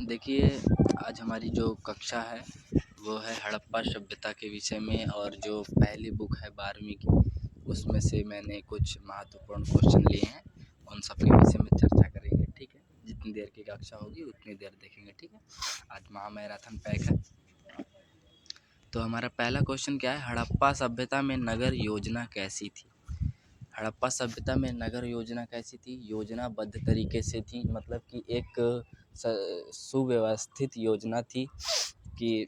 देखिए, आज हमारी जो कक्षा है वो है हड़प्पा सभ्यता के विषय में। और जो पहली बुक है 12वीं की, उसमें से मैंने कुछ महत्वपूर्ण क्वेश्चन लिए हैं, उन सब के विषय में चर्चा करेंगे। ठीक है, जितनी देर की कक्षा होगी उतनी देर देखेंगे। ठीक है, आज महामैराथन पैक है। तो हमारा पहला क्वेश्चन क्या है, हड़प्पा सभ्यता में नगर योजना कैसी थी। हड़प्पा सभ्यता में नगर योजना कैसी थी, योजनाबद्ध तरीके से थी। मतलब कि एक सुव्यवस्थित योजना थी कि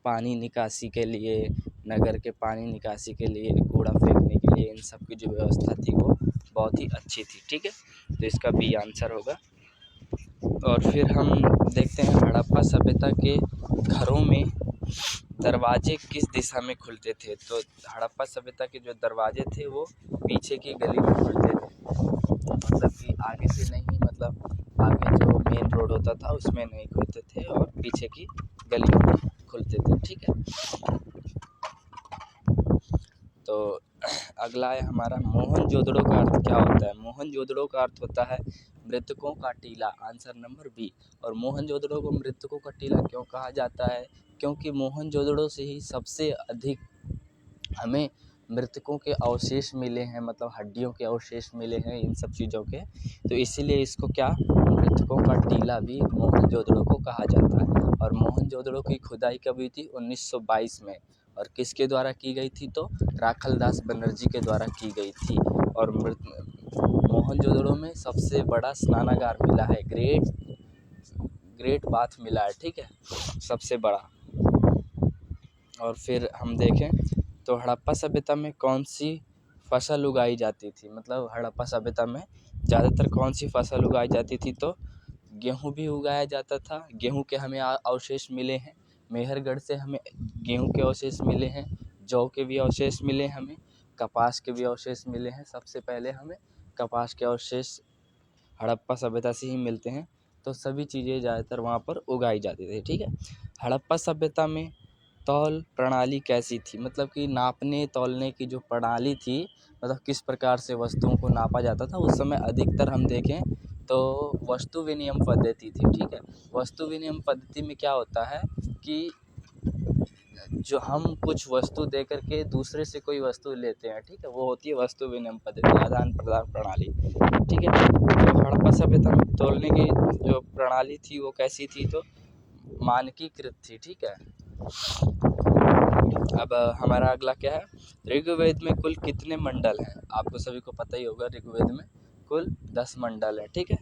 पानी निकासी के लिए, नगर के पानी निकासी के लिए, कूड़ा फेंकने के लिए, इन सब की जो व्यवस्था थी वो बहुत ही अच्छी थी। ठीक है, तो इसका बी आंसर होगा। और फिर हम देखते हैं हड़प्पा सभ्यता के घरों में दरवाजे किस दिशा में खुलते थे। तो हड़प्पा सभ्यता के जो दरवाजे थे वो पीछे की गली में खुलते थे। मतलब कि आगे से नहीं, मतलब आगे जो मेन रोड होता था उसमें नहीं खुलते थे और पीछे की गली में खुलते थे। ठीक है, तो अगला है हमारा मोहनजोदड़ो का अर्थ क्या होता है। मोहनजोदड़ो का अर्थ होता है मृतकों का टीला, आंसर नंबर बी। और मोहनजोदड़ो को मृतकों का टीला क्यों कहा जाता है, क्योंकि मोहनजोदड़ो से ही सबसे अधिक हमें मृतकों के अवशेष मिले हैं, मतलब हड्डियों के अवशेष मिले हैं इन सब चीज़ों के। तो इसीलिए इसको क्या, मृतकों का टीला भी मोहनजोदड़ो को कहा जाता है। और मोहनजोदड़ो की खुदाई कब हुई थी, 1922 में। और किसके द्वारा की गई थी, तो राखलदास बनर्जी के द्वारा की गई थी। और मोहनजोदड़ो में सबसे बड़ा स्नानागार मिला है, ग्रेट बाथ मिला है। ठीक है, सबसे बड़ा। और फिर हम देखें तो हड़प्पा सभ्यता में कौन सी फसल उगाई जाती थी। मतलब हड़प्पा सभ्यता में ज़्यादातर कौन सी फसल उगाई जाती थी, तो गेहूं भी उगाया जाता था। गेहूं के हमें अवशेष मिले हैं, मेहरगढ़ से हमें गेहूं के अवशेष मिले हैं, जौ के भी अवशेष मिले हैं, हमें कपास के भी अवशेष मिले हैं। सबसे पहले हमें कपास के अवशेष हड़प्पा सभ्यता से ही मिलते हैं। तो सभी चीज़ें ज़्यादातर वहाँ पर उगाई जाती थी। ठीक है, हड़प्पा सभ्यता में तौल प्रणाली कैसी थी। मतलब कि नापने तौलने की जो प्रणाली थी, मतलब किस प्रकार से वस्तुओं को नापा जाता था उस समय, अधिकतर हम देखें तो वस्तु विनिमय पद्धति थी। ठीक है, वस्तु विनिमय पद्धति में क्या होता है कि जो हम कुछ वस्तु दे करके दूसरे से कोई वस्तु लेते हैं, ठीक है, वो होती है वस्तु विनिमय पद्धति, आदान प्रदान प्रणाली। ठीक है, तो हड़प्पा सभ्यता में तौलने की जो प्रणाली थी वो कैसी थी, तो मानकीकृत थी। ठीक है, अब हमारा अगला क्या है, ऋग्वेद में कुल कितने मंडल हैं। आपको सभी को पता ही होगा, ऋग्वेद में कुल 10 मंडल है। ठीक है,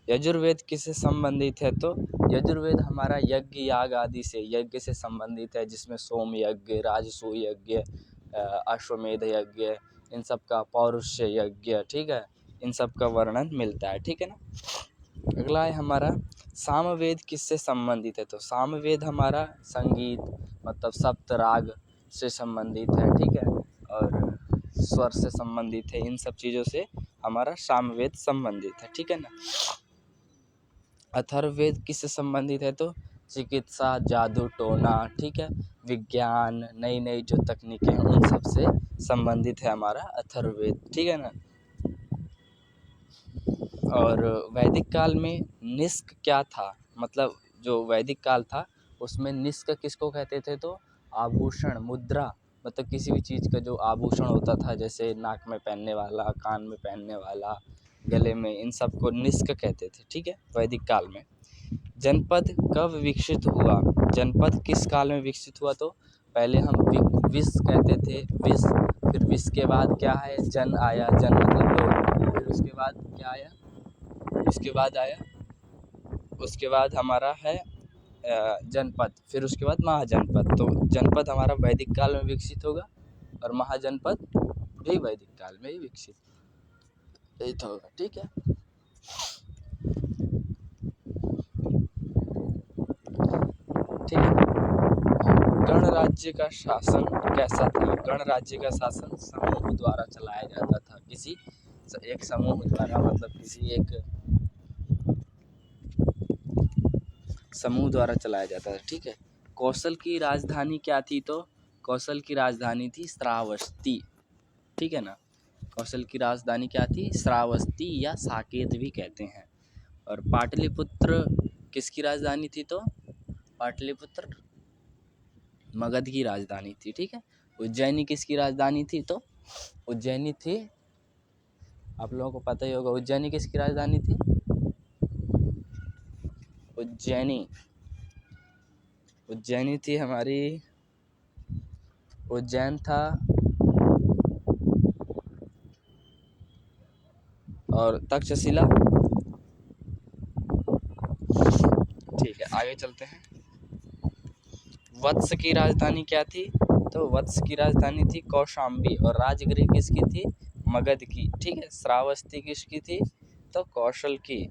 यजुर्वेद किससे संबंधित है, तो यजुर्वेद हमारा यज्ञ याग आदि से, यज्ञ से संबंधित है, जिसमें सोम यज्ञ, राजसूय यज्ञ, अश्वमेध यज्ञ, इन सब का पौरुष यज्ञ, ठीक है, इन सब का वर्णन मिलता है। ठीक है ना। अगला है हमारा सामवेद किससे संबंधित है, तो सामवेद हमारा संगीत, मतलब सप्त राग से संबंधित है। ठीक है, और स्वर से संबंधित है, इन सब चीज़ों से हमारा सामवेद संबंधित है। ठीक है ना। अथर्ववेद किससे संबंधित है, तो चिकित्सा, जादू टोना, ठीक है, विज्ञान, नई नई जो तकनीकें हैं उन सब से संबंधित है हमारा अथर्ववेद। ठीक है ना। और वैदिक काल में निष्क क्या था, मतलब जो वैदिक काल था उसमें निष्क किसको कहते थे, तो आभूषण, मुद्रा, मतलब किसी भी चीज़ का जो आभूषण होता था, जैसे नाक में पहनने वाला, कान में पहनने वाला, गले में, इन सब को निष्क कहते थे। ठीक है, वैदिक काल में। जनपद कब विकसित हुआ, जनपद किस काल में विकसित हुआ, तो पहले हम विस कहते थे, विस, फिर विस के बाद क्या है, जन आया, जन मतलब लोग, फिर उसके बाद क्या आया, उसके बाद हमारा है जनपद, फिर उसके बाद महाजनपद। तो जनपद हमारा वैदिक काल में विकसित होगा और महाजनपद भी वैदिक काल में ही विकसित होगा। ठीक है, ठीक है। गणराज्य का शासन कैसा था। गणराज्य का शासन समूह द्वारा चलाया जाता था, किसी एक समूह द्वारा, मतलब किसी एक समूह द्वारा चलाया जाता था। ठीक है, कौशल की राजधानी क्या थी, तो कौशल की राजधानी थी श्रावस्ती। ठीक है ना, कौशल की राजधानी क्या थी, श्रावस्ती या साकेत भी कहते हैं। और पाटलिपुत्र किसकी राजधानी थी? तो पाटलिपुत्र मगध की राजधानी थी, ठीक है। उज्जैनी किसकी राजधानी थी? तो उज्जैनी थी, आप लोगों को पता ही होगा, उज्जैनी किसकी राजधानी थी? उज्जैनी थी हमारी, उज्जैन था और तक्षशिला। ठीक है, आगे चलते हैं। वत्स की राजधानी क्या थी? तो वत्स की राजधानी थी कौशाम्बी और राजगृह किसकी थी? मगध की, ठीक है। श्रावस्ती किसकी थी? तो कौशल की।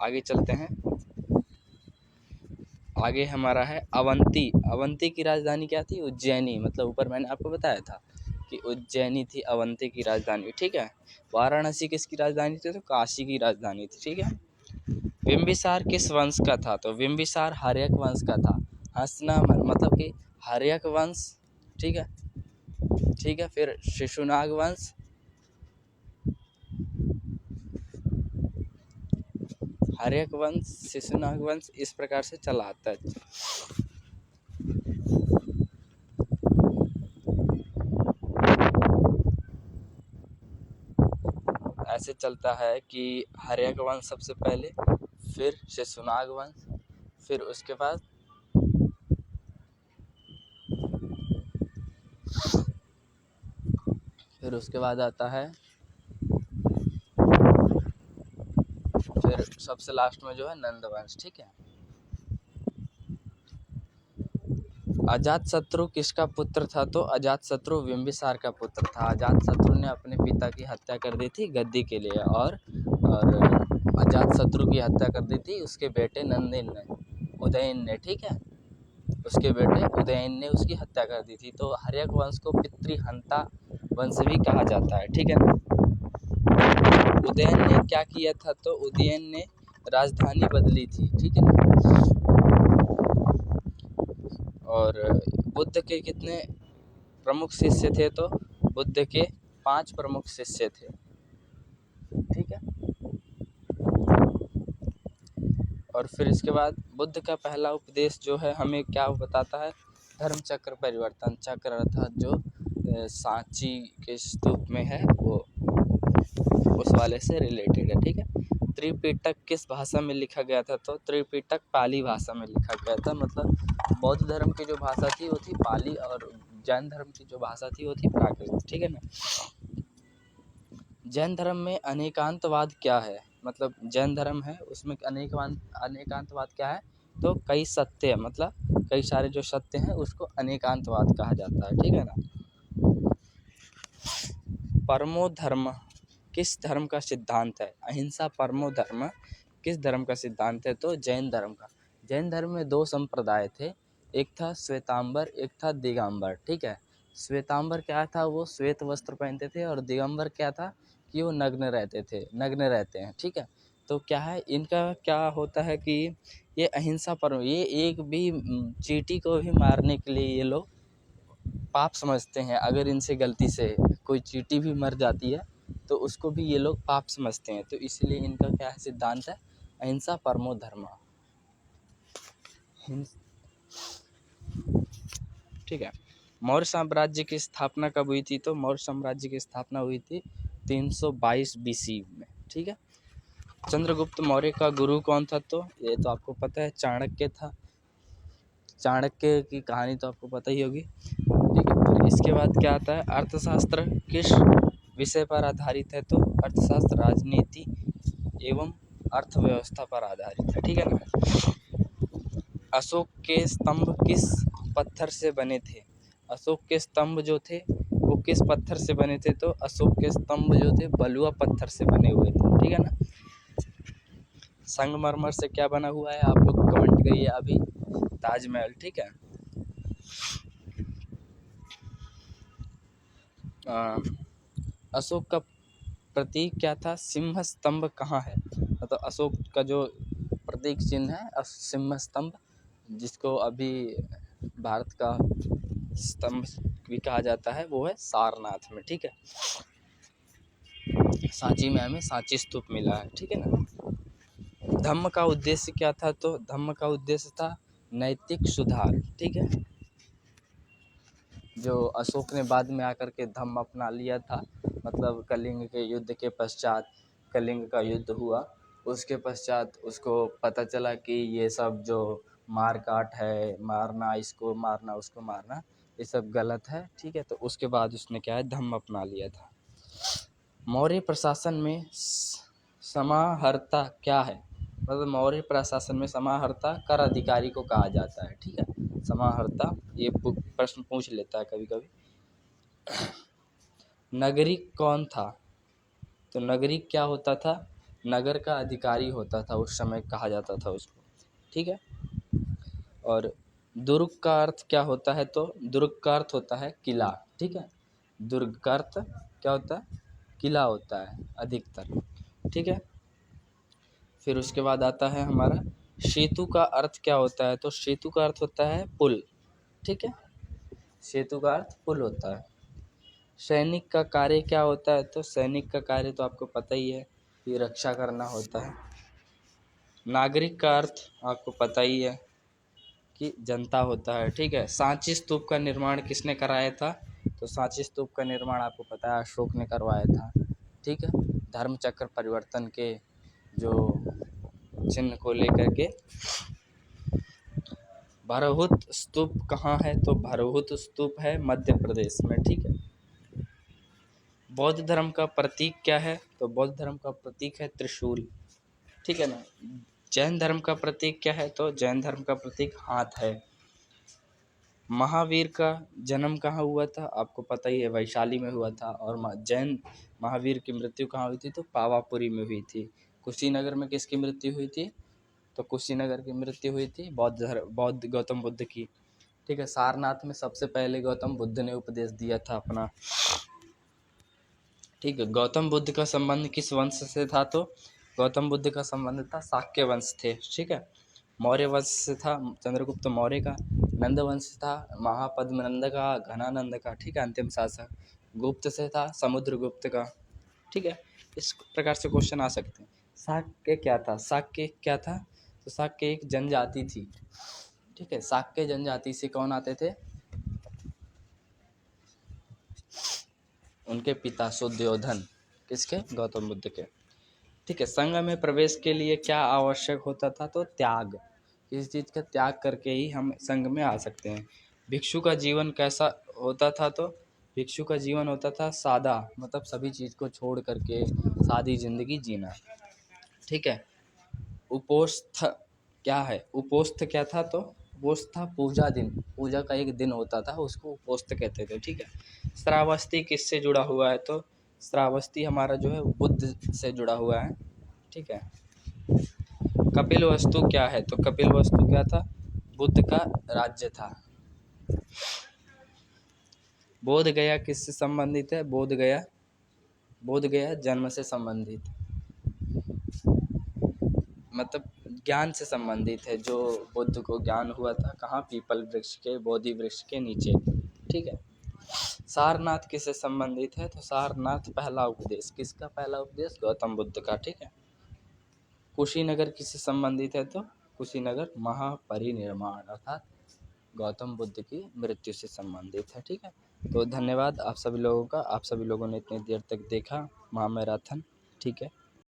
आगे चलते हैं। आगे हमारा है अवंती। अवंती की राजधानी क्या थी? उज्जैनी, मतलब ऊपर मैंने आपको बताया था कि उज्जैनी थी अवंती की राजधानी, ठीक है। वाराणसी किसकी राजधानी थी? तो काशी की राजधानी थी, ठीक है। बिंबिसार किस वंश का था? तो बिंबिसार हर्यक वंश का था। हंसना मतलब कि हर्यक वंश, ठीक है, ठीक है। फिर शिशुनाग वंश, हर्यक वंश, शिशुनाग वंश, इस प्रकार से चला आता है। ऐसे चलता है कि हर्यक वंश सबसे पहले, फिर शिशुनाग वंश, फिर उसके बाद आता है, फिर सबसे लास्ट में जो है नंद वंश, ठीक है। अजातशत्रु किसका पुत्र था? तो अजातशत्रु बिंबिसार का पुत्र था। अजातशत्रु ने अपने पिता की हत्या कर दी थी गद्दी के लिए, और अजातशत्रु की हत्या कर दी थी उसके बेटे नंदिन ने, उदयन ने, ठीक है। उसके बेटे उदयन ने उसकी हत्या कर दी थी। तो हर्यक वंश को पितृहंता वंश भी कहा जाता है, ठीक है ना। उदयन ने क्या किया था? तो उदयन ने राजधानी बदली थी, ठीक है ना। और बुद्ध के कितने प्रमुख शिष्य थे? तो बुद्ध के 5 प्रमुख शिष्य थे, ठीक है। और फिर इसके बाद बुद्ध का पहला उपदेश जो है हमें क्या बताता है? धर्म चक्र परिवर्तन चक्र, अर्थात जो सांची के स्तूप में है वो उस वाले से रिलेटेड है, ठीक है। त्रिपिटक किस भाषा में लिखा गया था? तो त्रिपिटक पाली भाषा में लिखा गया था। मतलब बौद्ध धर्म की जो भाषा थी वो थी पाली, और जैन धर्म की जो भाषा थी वो थी प्राकृत, ठीक है ना। जैन धर्म में अनेकांतवाद क्या है? मतलब जैन धर्म है उसमें अनेकांतवाद क्या है? तो कई सत्य, मतलब कई सारे जो सत्य हैं उसको अनेकांतवाद कहा जाता है, ठीक है ना। परमो धर्म किस धर्म का सिद्धांत है? अहिंसा परमो धर्म किस धर्म का सिद्धांत है? तो जैन धर्म का। जैन धर्म में 2 संप्रदाय थे, एक था श्वेतांबर, एक था दिगंबर, ठीक है। श्वेतांबर क्या था? वो श्वेत वस्त्र पहनते थे, और दिगंबर क्या था कि वो नग्न रहते हैं, ठीक है। तो क्या है इनका, क्या होता है कि ये अहिंसा परम, ये एक भी चींटी को भी मारने के लिए ये लोग पाप समझते हैं। अगर इनसे गलती से कोई चींटी भी मर जाती है तो उसको भी ये लोग पाप समझते हैं। तो इसलिए इनका क्या है सिद्धांत है? अहिंसा परमो धर्म, ठीक है। मौर्य साम्राज्य की स्थापना कब हुई थी? तो मौर्य साम्राज्य की स्थापना हुई थी 322 BC में, ठीक है। चंद्रगुप्त मौर्य का गुरु कौन था? तो ये तो आपको पता है, चाणक्य था। चाणक्य की कहानी तो आपको पता ही होगी, ठीक है। फिर इसके बाद क्या आता है? अर्थशास्त्र किस विषय पर आधारित है? तो अर्थशास्त्र राजनीति एवं अर्थव्यवस्था पर आधारित है, ठीक है ना। अशोक के स्तंभ किस पत्थर से बने थे? अशोक के स्तंभ जो थे वो किस पत्थर से बने थे? तो अशोक के स्तंभ जो थे बलुआ पत्थर से बने हुए थे, ठीक है ना। संगमरमर से क्या बना हुआ है? आप लोग कमेंट करिए अभी। ताजमहल, ठीक है। अशोक का प्रतीक क्या था? सिंह स्तंभ कहाँ है? मतलब अशोक का जो प्रतीक चिन्ह है सिंह स्तंभ, जिसको अभी भारत का स्तंभ भी कहा जाता है, वो है सारनाथ में, ठीक है। सांची में हमें सांची स्तूप मिला है, ठीक है ना। धम्म का उद्देश्य क्या था, तो धम्म का उद्देश्य था नैतिक सुधार, ठीक है। जो अशोक ने बाद में आकर के धम्म अपना लिया था, मतलब कलिंग के युद्ध के पश्चात, कलिंग का युद्ध हुआ, उसके पश्चात उसको पता चला कि ये सब जो मार काट है, मारना, इसको मारना, उसको मारना, ये सब गलत है, ठीक है। तो उसके बाद उसने क्या है, धम्म अपना लिया था। मौर्य प्रशासन में समाहर्ता क्या है, मतलब मौर्य प्रशासन में समाहर्ता कर अधिकारी को कहा जाता है, ठीक है। समाहर्ता, ये प्रश्न पूछ लेता है कभी कभी। नगरिक कौन था, तो नगरिक क्या होता था, नगर का अधिकारी होता था, उस समय कहा जाता था उसको, ठीक है। और दुर्ग का अर्थ क्या होता है, तो दुर्ग का अर्थ होता है किला, ठीक है। दुर्ग का अर्थ क्या होता है, किला होता है अधिकतर, ठीक है। फिर उसके बाद आता है हमारा सेतु का अर्थ क्या होता है, तो सेतु का अर्थ होता है पुल, ठीक है। सेतु का अर्थ पुल होता है। सैनिक का कार्य क्या होता है, तो सैनिक का कार्य तो आपको पता ही है कि रक्षा करना होता है। नागरिक का अर्थ आपको पता ही है कि जनता होता है, ठीक है। सांची स्तूप का निर्माण किसने कराया था, तो सांची स्तूप का निर्माण आपको पता है अशोक ने करवाया था, ठीक है। धर्म चक्र परिवर्तन के जो चिन्ह को लेकर के। भरहुत स्तूप कहाँ है, तो भरहुत स्तूप है मध्य प्रदेश में, ठीक है। बौद्ध धर्म का प्रतीक क्या है, तो बौद्ध धर्म का प्रतीक है त्रिशूल, ठीक है ना। जैन धर्म का प्रतीक क्या है, तो जैन धर्म का प्रतीक हाथ है। महावीर का जन्म कहाँ हुआ था, आपको पता ही है वैशाली में हुआ था। और जैन महावीर की मृत्यु कहाँ हुई थी, तो पावापुरी में हुई थी। कुशीनगर में किसकी मृत्यु हुई थी, तो कुशीनगर की मृत्यु हुई थी बौद्ध गौतम बुद्ध की, ठीक है। सारनाथ में सबसे पहले गौतम बुद्ध ने उपदेश दिया था अपना, ठीक है। गौतम बुद्ध का संबंध किस वंश से था, तो गौतम बुद्ध का संबंध था शाक्य वंश थे, ठीक है। मौर्य वंश से था चंद्रगुप्त मौर्य का। नंद वंश था महापद्मनंद का, घनानंद का, ठीक है, अंतिम शासक। गुप्त से था समुद्रगुप्त का, ठीक है। इस प्रकार से क्वेश्चन आ सकते हैं। शाक्य क्या था, शाक्य क्या था, तो शाक्य एक जनजाति थी, ठीक है। शाक्य जनजाति से कौन आते थे, उनके पिता सुद्योधन, किसके, गौतम बुद्ध के, ठीक है। संघ में प्रवेश के लिए क्या आवश्यक होता था, तो त्याग, किसी चीज़ का त्याग करके ही हम संघ में आ सकते हैं। भिक्षु का जीवन कैसा होता था, तो भिक्षु का जीवन होता था सादा, मतलब सभी चीज़ को छोड़ करके सादी जिंदगी जीना, ठीक है। उपोस्थ क्या है, उपोस्थ क्या था, तो उपोस्थ था पूजा दिन, पूजा का एक दिन होता था, उसको उपोस्थ कहते थे, ठीक है। श्रावस्ती किससे जुड़ा हुआ है, तो श्रावस्ती हमारा जो है बुद्ध से जुड़ा हुआ है, ठीक है। कपिल वस्तु क्या है, तो कपिल वस्तु क्या था, बुद्ध का राज्य था। बोध गया किससे संबंधित है, बोध गया जन्म से संबंधित, मतलब ज्ञान से संबंधित है। जो बुद्ध को ज्ञान हुआ था कहाँ, पीपल वृक्ष के, बोधि वृक्ष के नीचे, ठीक है। सारनाथ किससे संबंधित है, तो सारनाथ पहला उपदेश, किसका पहला उपदेश, गौतम बुद्ध का, ठीक है। कुशीनगर किससे संबंधित है, तो कुशीनगर महापरिनिर्वाण अर्थात गौतम बुद्ध की मृत्यु से संबंधित है, ठीक है। तो धन्यवाद आप सभी लोगों का, आप सभी लोगों ने इतनी देर तक देखा महामैराथन, ठीक है।